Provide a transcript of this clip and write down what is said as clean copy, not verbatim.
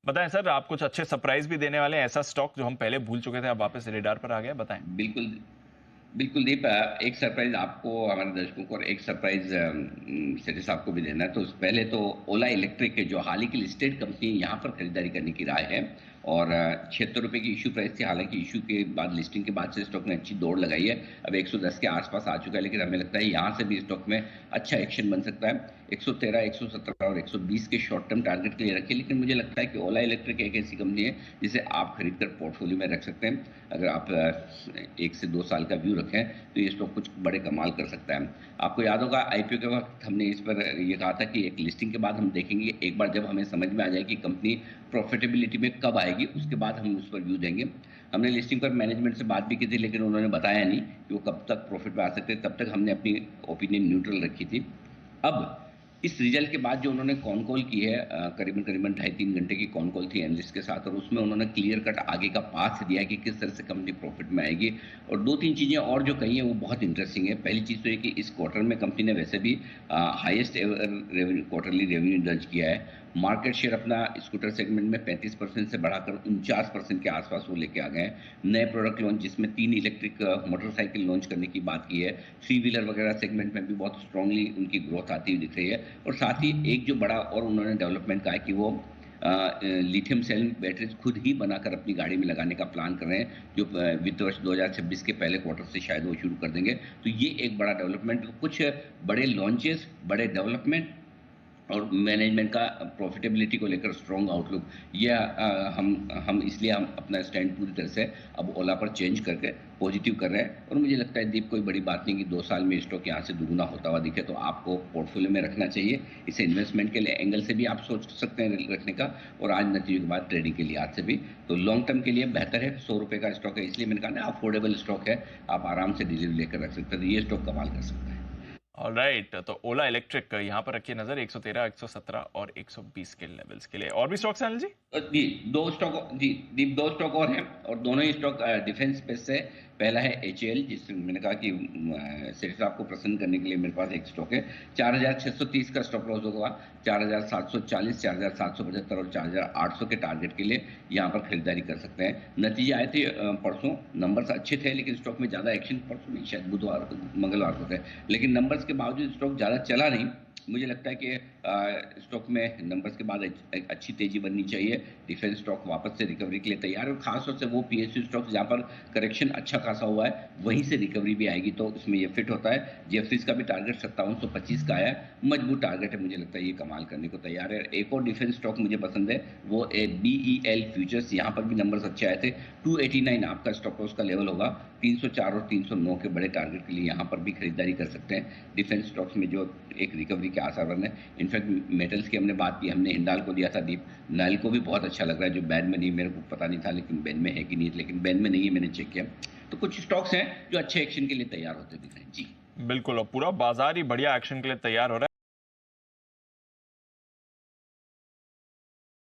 बताएं सर, आप कुछ अच्छे सरप्राइज भी देने वाले हैं, ऐसा स्टॉक जो हम पहले भूल चुके थे अब वापस रेडार पर आ गया, बताएं। बिल्कुल। बिल्कुल दीप, एक सरप्राइज आपको, हमारे दर्शकों को, और एक सरप्राइज सेठी साहब को भी देना है। तो पहले तो ओला इलेक्ट्रिक के जो हाल ही की लिस्टेड कंपनी यहाँ पर खरीदारी करने की राय है। और 76 रुपये की इशू प्राइस थी। हालांकि इशू के बाद, लिस्टिंग के बाद से स्टॉक ने अच्छी दौड़ लगाई है। अब 110 के आसपास आ चुका है, लेकिन हमें लगता है यहाँ से भी स्टॉक में अच्छा एक्शन बन सकता है। 113, 117 और 120 के शॉर्ट टर्म टारगेट के लिए रखिए। लेकिन मुझे लगता है कि ओला इलेक्ट्रिक एक ऐसी कंपनी है जिसे आप खरीद कर पोर्टफोलियो में रख सकते हैं। अगर आप 1 से 2 साल का व्यू रखें तो ये स्टॉक कुछ बड़े कमाल कर सकता है। आपको याद होगा, आईपीओ के वक्त हमने इस पर ये कहा था कि एक लिस्टिंग के बाद हम देखेंगे, एक बार जब हमें समझ में आ जाए कि कंपनी प्रॉफिटेबिलिटी में कब आएगी, उसके बाद हम उस पर व्यू देंगे। हमने लिस्टिंग पर मैनेजमेंट से बात भी की थी, लेकिन उन्होंने बताया नहीं कि वो कब तक प्रॉफिट में आ सकते हैं। तब तक हमने अपनी ओपिनियन न्यूट्रल रखी थी। अब इस रिजल्ट के बाद जो उन्होंने कॉन कॉल की है, करीबन करीबन 2.5-3 घंटे की कॉन कॉल थी एनालिस्ट के साथ, और उसमें उन्होंने क्लियर कट आगे का पाथ दिया है कि किस तरह से कंपनी प्रॉफिट में आएगी। और 2-3 चीज़ें और जो कही है वो बहुत इंटरेस्टिंग है। पहली चीज़ तो ये कि इस क्वार्टर में कंपनी ने वैसे भी highest ever revenue, quarterly revenue दर्ज किया है। मार्केट शेयर अपना स्कूटर सेगमेंट में 35% से बढ़ाकर 49% के आसपास वो लेके आ गए हैं। नए प्रोडक्ट लॉन्च, जिसमें 3 इलेक्ट्रिक मोटरसाइकिल लॉन्च करने की बात की है। 3 व्हीलर वगैरह सेगमेंट में भी बहुत स्ट्रांगली उनकी ग्रोथ आती हुई दिख रही है। और साथ ही एक जो बड़ा और उन्होंने डेवलपमेंट कहा है कि वो लिथियम सेल बैटरीज खुद ही बनाकर अपनी गाड़ी में लगाने का प्लान कर रहे हैं, जो वित्त वर्ष 2026 के पहले क्वार्टर से शायद वो शुरू कर देंगे। तो ये एक बड़ा डेवलपमेंट, कुछ बड़े लॉन्चेस, बड़े डेवलपमेंट और मैनेजमेंट का प्रॉफिटेबिलिटी को लेकर स्ट्रॉन्ग आउटलुक। यह हम इसलिए हम अपना स्टैंड पूरी तरह से अब ओला पर चेंज करके पॉजिटिव कर रहे हैं। और मुझे लगता है दीप, कोई बड़ी बात नहीं कि 2 साल में स्टॉक यहाँ से दुगुना होता हुआ दिखे तो आपको पोर्टफोलियो में रखना चाहिए। इसे इन्वेस्टमेंट के लिए एंगल से भी आप सोच सकते हैं रखने का, और आज नतीजों के बाद ट्रेडिंग के लिहाज से भी। तो लॉन्ग टर्म के लिए बेहतर है। 100 रुपये का स्टॉक है, इसलिए मैंने कहा ना, अफोर्डेबल स्टॉक है, आप आराम से डिलीवरी लेकर रख सकते हैं। तो ये स्टॉक कमाल कर सकता है। ऑलराइट, तो ओला इलेक्ट्रिक यहाँ पर रखिए नजर, 113, 117 और 120 के लेवल्स के लिए। और भी स्टॉक्स हैं अनिल जी? जी, 2 स्टॉक, जी जी, 2 स्टॉक और हैं, और दोनों ही स्टॉक डिफेंस स्पेस से। पहला है एचएएल, जिसमें मैंने कहा कि सेठ साहब को प्रसन्न करने के लिए मेरे पास एक स्टॉक है। 4,630 का स्टॉप लॉस होगा। 4,740, 4,775 और 4,800 के टारगेट के लिए यहाँ पर खरीदारी कर सकते हैं। नतीजे आए थे परसों, नंबर्स अच्छे थे, लेकिन स्टॉक में ज़्यादा एक्शन परसों नहीं, शायद बुधवार मंगलवार को थे। लेकिन नंबर्स के बावजूद स्टॉक ज़्यादा चला नहीं। मुझे लगता है कि स्टॉक में नंबर्स के बाद एक अच्छी तेजी बननी चाहिए। डिफेंस स्टॉक वापस से रिकवरी के लिए तैयार है, और खासतौर से वो पीएसयू स्टॉक जहाँ पर करेक्शन अच्छा खासा हुआ है, वहीं से रिकवरी भी आएगी, तो उसमें ये फिट होता है। जेफरीज का भी टारगेट 5725 का आया है, मजबूत टारगेट है। मुझे लगता है ये कमाल करने को तैयार है। एक और डिफेंस स्टॉक मुझे पसंद है, वो BEL फ्यूचर्स। यहाँ पर भी नंबर्स अच्छे आए थे। 289 आपका स्टॉप लॉस का लेवल होगा। 304 और 309 के बड़े टारगेट के लिए यहाँ पर भी खरीदारी कर सकते हैं। डिफेंस स्टॉक्स में जो एक रिकवरी के आसार बन रहे हैं। इनफैक्ट मेटल्स की हमने बात की, हमने हिंडाल को दिया था दीप, नाइल को भी बहुत अच्छा लग रहा है, जो बैन में नहीं, मेरे को पता नहीं था लेकिन बैन में है कि नहीं, लेकिन बैन में नहीं है, मैंने चेक किया। तो कुछ स्टॉक्स हैं जो अच्छे एक्शन के लिए तैयार होते दिख रहे हैं। जी बिल्कुल, और पूरा बाजार ही बढ़िया एक्शन के लिए तैयार हो रहा है।